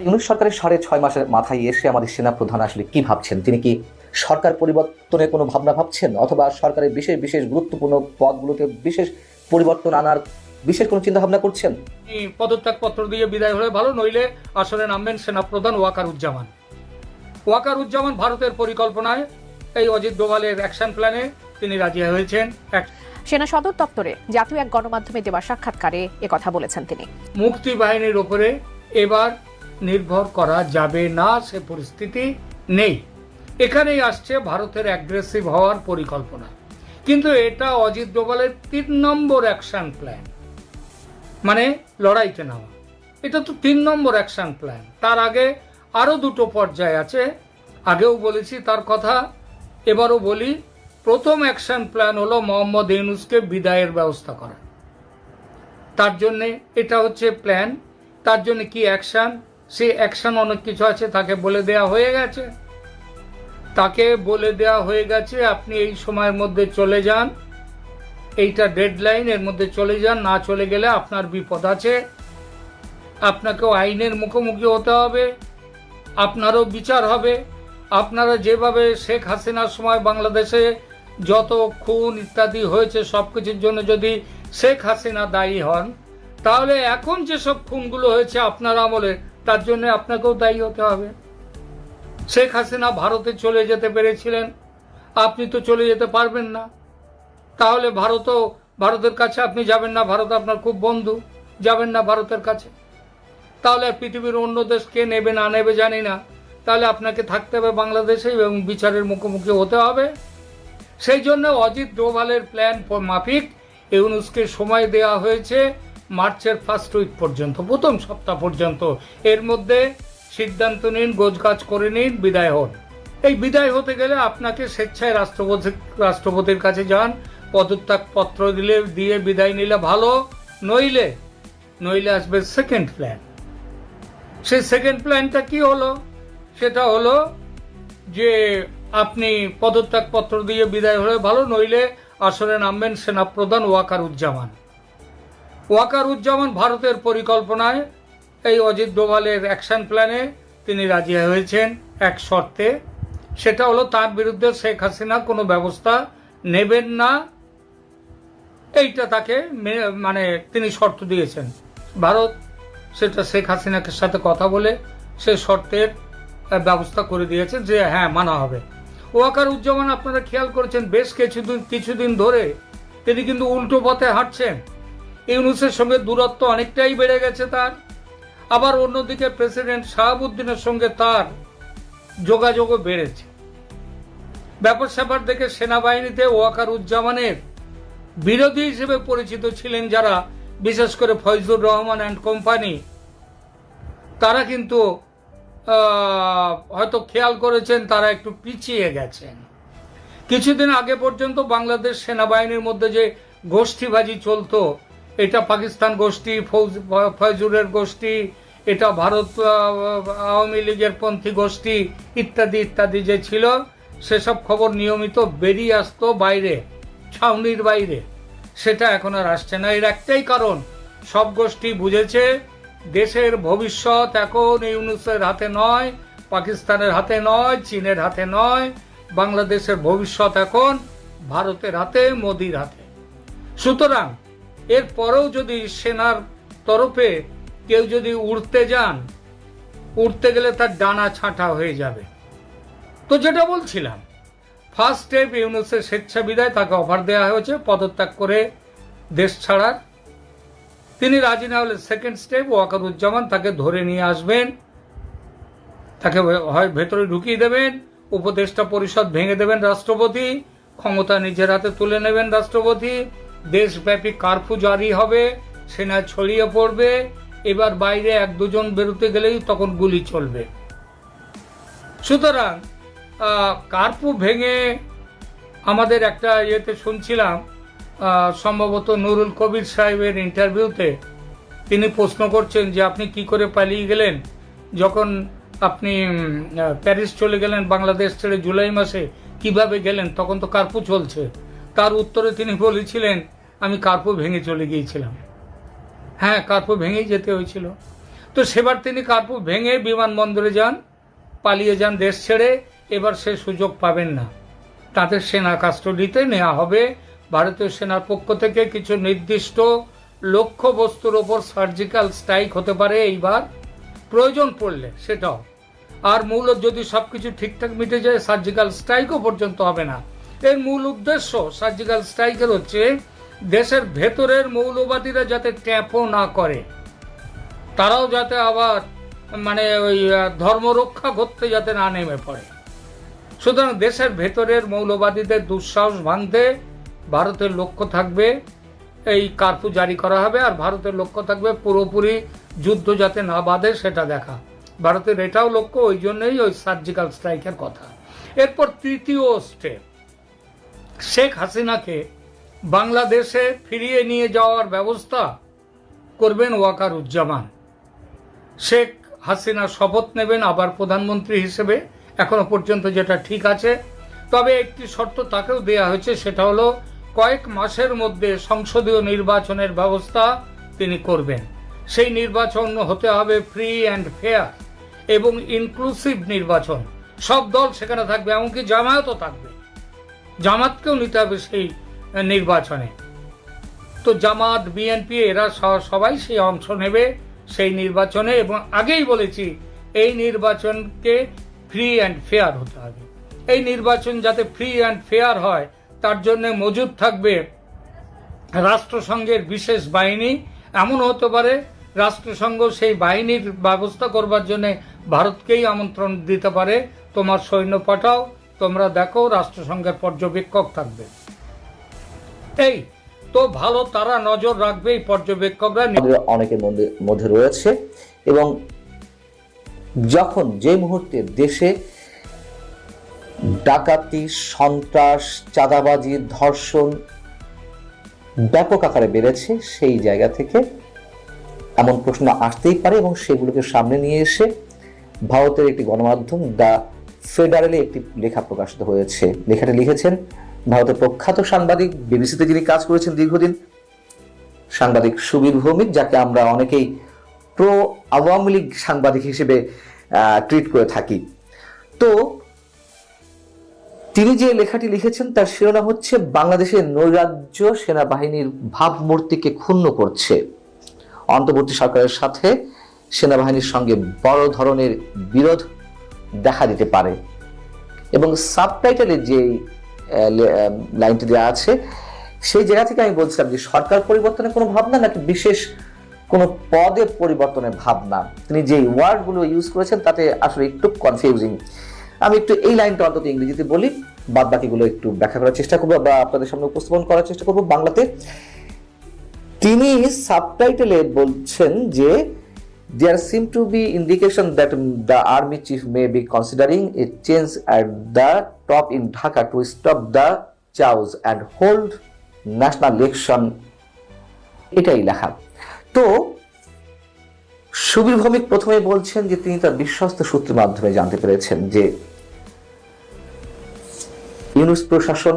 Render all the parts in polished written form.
ইউনূস সরকারের 6.5 মাসের মাথায় এসে আমাদের সেনাপ্রধান আসলে কি ভাবছেন? তিনি কি সরকার পরিবর্তনের কোনো ভাবনা ভাবছেন, অথবা সরকারের বিশেষ বিশেষ গুরুত্বপূর্ণ পদগুলোতে বিশেষ পরিবর্তন আনার বিশেষ কোনো চিন্তা ভাবনা করছেন? পদত্যাগ পত্র দিয়ে বিদায় হলে ভালো, নইলে আসলে নামবেন সেনাপ্রধান ওয়াকারুজ্জামান। ওয়াকারুজ্জামান ভারতের পরিকল্পনায় এই অজিত ডোভালের অ্যাকশন প্ল্যানে তিনি রাজি হয়েছেন। সেনা সদর দপ্তরে জাতীয় এক গণমাধ্যমে দেওয়া সাক্ষাৎকারে একথা বলেছেন তিনি। মুক্তি বাহিনীর ওপরে এবার নির্ভর করা যাবে না, সে পরিস্থিতি নেই। এখানেই আসছে ভারতের অ্যাগ্রেসিভ হওয়ার পরিকল্পনা। কিন্তু এটা অজিত ডোভালের 3 নম্বর অ্যাকশন প্ল্যান, মানে লড়াইতে নামা। এটা তো 3 নম্বর অ্যাকশন প্ল্যান। তার আগে আরো 2টো পর্যায় আছে। আগেও বলেছি তার কথা, এবারও বলি। প্রথম অ্যাকশন প্ল্যান হলো মোহাম্মদ ইউনূসকে বিদায়ের ব্যবস্থা করা। তার জন্য এটা হচ্ছে প্ল্যান। তার জন্য কি অ্যাকশন, সেই অ্যাকশন অনেক কিছু আছে, তাকে বলে দেয়া হয়ে গেছে। আপনি এই সময়ের মধ্যে চলে যান, এইটা ডেডলাইন, এর মধ্যে চলে যান। না চলে গেলে আপনার বিপদ আছে, আপনাকেও আইনের মুখোমুখি হতে হবে, আপনারও বিচার হবে। আপনারা যেভাবে শেখ হাসিনার সময় বাংলাদেশে যত খুন ইত্যাদি হয়েছে সবকিছুর জন্য যদি শেখ হাসিনা দায়ী হন, তাহলে এখন যেসব খুনগুলো হয়েছে আপনার আমলে, তার জন্য আপনাকেও দায়ী হতে হবে। শেখ হাসিনা ভারতে চলে যেতে পেরেছিলেন, আপনি তো চলে যেতে পারবেন না। তাহলে ভারতের কাছে আপনি যাবেন না, ভারত আপনার খুব বন্ধু, যাবেন না ভারতের কাছে। তাহলে পৃথিবীর অন্য দেশ কে নেবে না নেবে জানি না, তাহলে আপনাকে থাকতে হবে বাংলাদেশে এবং বিচারের মুখোমুখি হতে হবে। সেই জন্য অজিত ডোভালের প্ল্যান মাফিক ইউনূসকে সময় দেওয়া হয়েছে মার্চের 1st উইক পর্যন্ত, প্রথম সপ্তাহ পর্যন্ত। এর মধ্যে সিদ্ধান্ত নিন, গোছগাছ করে নিন, বিদায় হন। এই বিদায় হতে গেলে আপনাকে স্বেচ্ছায় রাষ্ট্রপতির কাছে যান, পদত্যাগ পত্র দিয়ে বিদায় নিলে ভালো, নইলে আসবে সেকেন্ড প্ল্যান। সেই সেকেন্ড প্ল্যানটা কি হলো? সেটা হলো যে আপনি পদত্যাগ পত্র দিয়ে বিদায় হলে ভালো, নইলে আসলে নামবেন সেনাপ্রধান ওয়াকারুজ্জামান ভারতের পরিকল্পনায় এই অজিত ডোভালের অ্যাকশন প্ল্যানে তিনি রাজি হয়েছেন এক শর্তে। সেটা হলো তার বিরুদ্ধে শেখ হাসিনা কোনো ব্যবস্থা নেবেন না, এইটা তাকে মানে তিনি শর্ত দিয়েছেন। ভারত সেটা শেখ হাসিনার সাথে কথা বলে সে শর্তের ব্যবস্থা করে দিয়েছেন যে হ্যাঁ, মানা হবে। ওয়াকারুজ্জামান আপনারা খেয়াল করেছেন বেশ কিছুদিন ধরে তিনি কিন্তু উল্টো পথে হাঁটছেন। ইউনূসের সঙ্গে দূরত্ব অনেকটাই বেড়ে গেছে তার। আবার অন্যদিকে প্রেসিডেন্ট শাহাবুদ্দিনের সঙ্গে তার যোগাযোগও বেড়েছে। ব্যাপার স্যাপার দেখে সেনাবাহিনীতে ওয়াকারুজ্জামানের বিরোধী হিসেবে পরিচিত ছিলেন যারা, বিশেষ করে ফয়জুর রহমান অ্যান্ড কোম্পানি, তারা কিন্তু হয়তো খেয়াল করেছেন তারা একটু পিছিয়ে গেছেন। কিছুদিন আগে পর্যন্ত বাংলাদেশ সেনাবাহিনীর মধ্যে যে গোষ্ঠীবাজি চলতো, এটা পাকিস্তান গোষ্ঠী, ফয়জুরের গোষ্ঠী, এটা ভারত আওয়ামী লীগের পন্থী গোষ্ঠী ইত্যাদি ইত্যাদি যে ছিল, সেসব খবর নিয়মিত বেরিয়ে আসতো বাইরে, ছাউনির বাইরে। সেটা এখন আর আসছে না। এর একটাই কারণ, সব গোষ্ঠী বুঝেছে দেশের ভবিষ্যৎ এখন ইউনূসের হাতে নয়, পাকিস্তানের হাতে নয়, চীনের হাতে নয়। বাংলাদেশের ভবিষ্যৎ এখন ভারতের হাতে, মোদির হাতে। সুতরাং এর পরেও যদি সেনার তরফে কেউ যদি উড়তে গেলে তার ডানা ছাঁটা হয়ে যাবে। তো যেটা বলছিলাম, ফার্স্ট স্টেপ ইউনূসের স্বেচ্ছা বিদায়, তাকে অফার দেওয়া হয়েছে পদত্যাগ করে দেশ ছাড়ার। তিনি রাজি না হলে সেকেন্ড স্টেপ, ওয়াকারুজ্জামান তাকে ধরে নিয়ে আসবেন, তাকে হয় ভেতরে ঢুকিয়ে দেবেন, উপদেষ্টা পরিষদ ভেঙে দেবেন রাষ্ট্রপতি, ক্ষমতা নিজের হাতে তুলে নেবেন রাষ্ট্রপতি, দেশব্যাপী কারফিউ জারি হবে, সেনা ছড়িয়ে পড়বে। এবার বাইরে 1-2 জন বেরোতে গেলেই তখন গুলি চলবে। সুতরাং কারফিউ ভেঙে আমাদের একটা ইয়েতে শুনছিলাম, সম্ভবত নুরুল কবির সাহেবের ইন্টারভিউতে তিনি প্রশ্ন করছেন যে আপনি কি করে পালিয়ে গেলেন, যখন আপনি প্যারিস চলে গেলেন বাংলাদেশ ছেড়ে জুলাই মাসে, কিভাবে গেলেন, তখন তো কারফিউ চলছে। তার উত্তরে তিনি বলেছিলেন আমি কারফিউ ভেঙে চলে গিয়েছিলাম। হ্যাঁ, কারফিউ ভেঙেই যেতে হয়েছিল। তো তো সেবার তিনি কার্ফু ভেঙে বিমানবন্দরে যান, পালিয়ে যান দেশ ছেড়ে। এবার সে সুযোগ পাবেন না, তাদের সেনা কাস্টডিতে নেওয়া হবে। ভারতীয় সেনার পক্ষ থেকে কিছু নির্দিষ্ট লক্ষ্যবস্তুর ওপর সার্জিক্যাল স্ট্রাইক হতে পারে এইবার, প্রয়োজন পড়লে সেটাও। আর মূল যদি সব কিছু ঠিকঠাক মিটে যায়, সার্জিক্যাল স্ট্রাইকও পর্যন্ত হবে না। এর মূল উদ্দেশ্য সার্জিক্যাল স্ট্রাইকের হচ্ছে দেশের ভেতরের মৌলবাদীরা যাতে ট্যাপও না করে, তারাও যাতে আবার ওই ধর্মরক্ষা করতে যাতে না নেমে পড়ে। সুতরাং দেশের ভেতরের মৌলবাদীদের দুঃসাহস ভাঙতে ভারতের লক্ষ্য থাকবে, এই কার্ফু জারি করা হবে। আর ভারতের লক্ষ্য থাকবে পুরোপুরি যুদ্ধ যাতে না বাঁধে সেটা দেখা। ভারতের এটাও লক্ষ্য, ওই জন্যই ওই সার্জিক্যাল স্ট্রাইকের কথা। এরপর তৃতীয় স্টেপ, শেখ হাসিনাকে বাংলাদেশে ফিরিয়ে নিয়ে যাওয়ার ব্যবস্থা করবেন ওয়াকারুজ্জামান। শেখ হাসিনা শপথ নেবেন আবার প্রধানমন্ত্রী হিসেবে, এখনো পর্যন্ত যেটা ঠিক আছে। তবে একটি শর্ত তাকেও দেয়া হয়েছে, সেটা হলো কয়েক মাসের মধ্যে সংসদীয় নির্বাচনের ব্যবস্থা তিনি করবেন। সেই নির্বাচন হতে হবে ফ্রি অ্যান্ড ফেয়ার এবং ইনক্লুসিভ নির্বাচন। সব দল সেখানে থাকবে, এমনকি জামায়াতও থাকবে, জামাতকেও নিতে হবে সেই নির্বাচনে। তো জামাত, বিএনপি এরা সবাই সেই অংশ নেবে সেই নির্বাচনে। এবং আগেই বলেছি এই নির্বাচনকে ফ্রি অ্যান্ড ফেয়ার হতে হবে। এই নির্বাচন যাতে ফ্রি অ্যান্ড ফেয়ার হয় তার জন্য মজুদ থাকবে রাষ্ট্রসংঘের বিশেষ বাহিনী। এমন হতে পারে রাষ্ট্রসংঘ সেই বাহিনীর ব্যবস্থা করবার জন্য ভারতকেই আমন্ত্রণ দিতে পারে, তোমার সৈন্য পাঠাও, তোমরা দেখো, রাষ্ট্রসংঘের পর্যবেক্ষক থাকবে। এই তো ভালো, তারা নজর রাখবে, এই পর্যবেক্ষকরা অনেকের মধ্যে রয়েছে। এবং যখন যে মুহূর্তে দেশে ডাকাতি, সন্ত্রাস, চাঁদাবাজি, ধর্ষণ ব্যাপক আকারে বেড়েছে, সেই জায়গা থেকে এমন প্রশ্ন আসতেই পারে এবং সেগুলোকে সামনে নিয়ে এসে ভারতের একটি গণমাধ্যম দ্য ফেডারেলে একটি লেখা প্রকাশিত হয়েছে। লেখাটি লিখেছেন ভারতের প্রখ্যাত সাংবাদিক, বিবিসিতে যিনি কাজ করেছেন দীর্ঘদিন, সাংবাদিক সুবীর ভৌমিক, যাকে আমরা অনেকেই প্রো আওয়ামী লীগ সাংবাদিক হিসেবে ট্রিট করে থাকি। তো তিনি যে লেখাটি লিখেছেন তার শিরোনাম হচ্ছে বাংলাদেশের নৈরাজ্য সেনাবাহিনীর ভাবমূর্তিকে ক্ষুণ্ণ করছে, অন্তর্বর্তী সরকারের সাথে সেনাবাহিনীর সঙ্গে বড় ধরনের বিরোধ দেখা দিতে পারে। এবং সাবটাইটেলে যে লাইনটি দেওয়া আছে সেই জায়গা থেকে আমি বলছিলাম যে সরকার পরিবর্তনের কোনো ভাবনা নাকি বিশেষ কোনো পদের পরিবর্তনের ভাবনা। তিনি যে ওয়ার্ডগুলো ইউজ করেছেন তাতে আসলে একটু কনফিউজিং। আমি একটু এই লাইনটা অন্তত ইংরেজিতে বলি, বাদ বাকিগুলো একটু ব্যাখ্যা করার চেষ্টা করবো বা আপনাদের সামনে উপস্থাপন করার চেষ্টা করবো বাংলাতে। তিনি সাবটাইটেলে বলছেন যে there seem to be indication that the army chief may be considering a change at the top in Dhaka to stop the chaos and hold national election. এটাই লেখা। তো সুবীর ভৌমিক প্রথমে বলছেন যে তিনি তার বিশ্বস্ত সূত্রের মাধ্যমে জানতে পেরেছেন যে ইউনূস প্রশাসন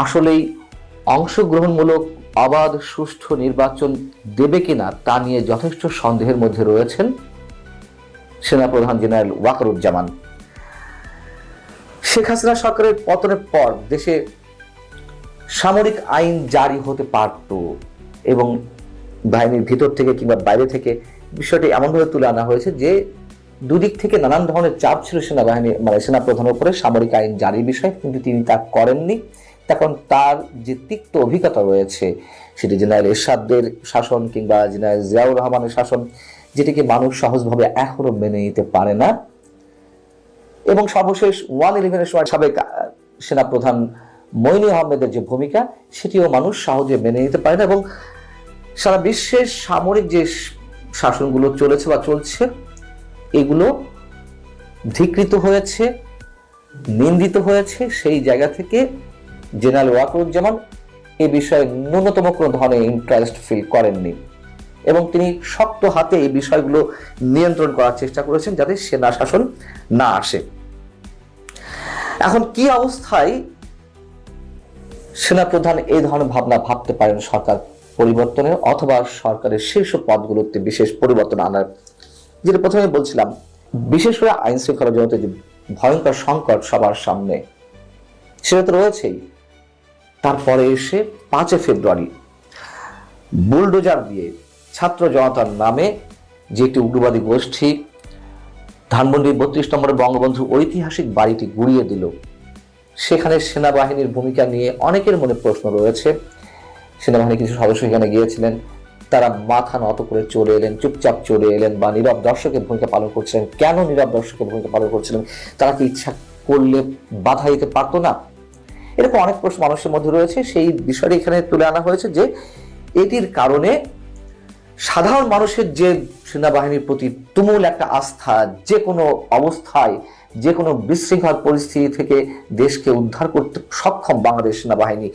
আসলেই অংশগ্রহণমূলক অবাধ সুষ্ঠু নির্বাচন দেবে কিনা তা নিয়ে যথেষ্ট সন্দেহের মধ্যে রয়েছেন সেনাপ্রধান জেনারেল ওয়াকারুজ্জামান। শেখ হাসিনা সরকারের পতনের পর দেশে সামরিক আইন জারি হতে পারত এবং বাহিনীর ভিতর থেকে কিংবা বাইরে থেকে বিষয়টি এমনভাবে তুলে আনা হয়েছে যে দুদিক থেকে নানান ধরনের চাপ ছিল সেনাবাহিনী সেনাপ্রধানের উপরে সামরিক আইন জারির বিষয়ে, কিন্তু তিনি তা করেননি। কারণ তার যে তিক্ত অভিজ্ঞতা রয়েছে সেটি জেনারেল এরশাদের শাসন কিংবা জেনারেল জিয়াউর রহমানের শাসন, যেটিকে মানুষ সহজভাবে এখনো মেনে নিতে পারে না। এবং সর্বশেষ 1/11-এর সময় সাবেক সেনাপ্রধান মইনু আহমেদের যে ভূমিকা সেটিও মানুষ সহজে মেনে নিতে পারে না। এবং সারা বিশ্বের সামরিক যে শাসনগুলো চলেছে বা চলছে এগুলো ধিকৃত হয়েছে, নিন্দিত হয়েছে। সেই জায়গা থেকে জেনারেল ওয়াকারুজ্জামান এ বিষয়ে ন্যূনতম কোনো ধরনের ইন্টারেস্ট ফিল করেননি এবং তিনি শক্ত হাতে এই বিষয়গুলো নিয়ন্ত্রণ করার চেষ্টা করেছেন যাতে সেনা শাসন না আসে। এখন কি অবস্থায় সেনাপ্রধান এই ধরনের ভাবনা ভাবতে পারেন সরকার পরিবর্তনের অথবা সরকারের শীর্ষ পদগুলোতে বিশেষ পরিবর্তন আনার যেটা প্রথমে বলছিলাম, বিশেষ করে আইন শৃঙ্খলা জগতে যে ভয়ঙ্কর সংকট সবার সামনে, সেটা তো রয়েছেই। তারপরে এসে 5 ফেব্রুয়ারি বুলডোজার দিয়ে ছাত্র জনতার নামে যে একটি উগ্রবাদী গোষ্ঠী ধানমন্ডির 32 নম্বরে বঙ্গবন্ধু ঐতিহাসিক বাড়িটি গুড়িয়ে দিল, সেখানে সেনাবাহিনীর ভূমিকা নিয়ে অনেকের মনে প্রশ্ন রয়েছে। সেনাবাহিনীর কিছু সদস্য সেখানে গিয়েছিলেন, তারা মাথা নত করে চলে এলেন, চুপচাপ চলে এলেন, বা নীরব দর্শকের ভূমিকা পালন করছিলেন। কেন নীরব দর্শকের ভূমিকা পালন করছিলেন? তারা কি ইচ্ছা করলে বাধা দিতে পারতো না? এরকম অনেক প্রশ্ন মানুষের মধ্যে রয়েছে। সেই বিষয়টি এখানে তুলে আনা হয়েছে যে এটির কারণে সাধারণ মানুষের যে সেনাবাহিনীর প্রতি তুমুল একটা আস্থা, যে কোনো অবস্থায় যে কোনো বিশৃঙ্খল পরিস্থিতি থেকে দেশকে উদ্ধার করতে সক্ষম বাংলাদেশ সেনাবাহিনী,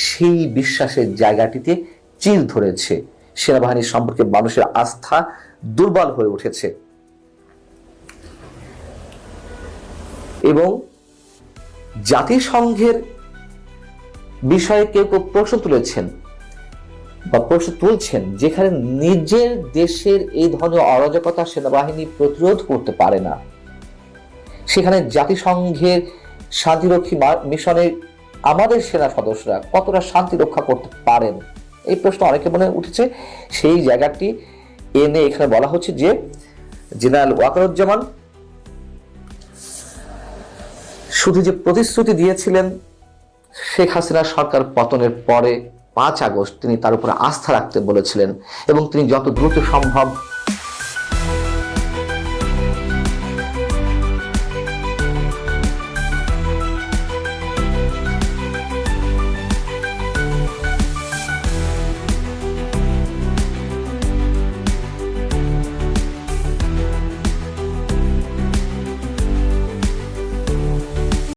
সেই বিশ্বাসের জায়গাটিতে চির ধরেছে। সেনাবাহিনী সম্পর্কে মানুষের আস্থা দুর্বল হয়ে উঠেছে এবং জাতিসংঘের বিষয়ে কেউ কেউ প্রশ্ন তুলেছেন বা প্রশ্ন তুলছেন, যেখানে নিজের দেশের এই ধরনের অরাজকতা সেনাবাহিনী প্রতিরোধ করতে পারে না, সেখানে জাতিসংঘের শান্তিরক্ষী মিশনে আমাদের সেনা সদস্যরা কতটা শান্তি রক্ষা করতে পারেন, এই প্রশ্ন অনেকে মনে উঠেছে। সেই জায়গাটি এনে এখানে বলা হচ্ছে যে জেনারেল ওয়াকারুজ্জামান শুধু যে প্রতিশ্রুতি দিয়েছিলেন শেখ হাসিনা সরকার পতনের পরে 5 আগস্ট তিনি তার উপরে আস্থা রাখতে বলেছিলেন এবং তিনি যত দ্রুত সম্ভব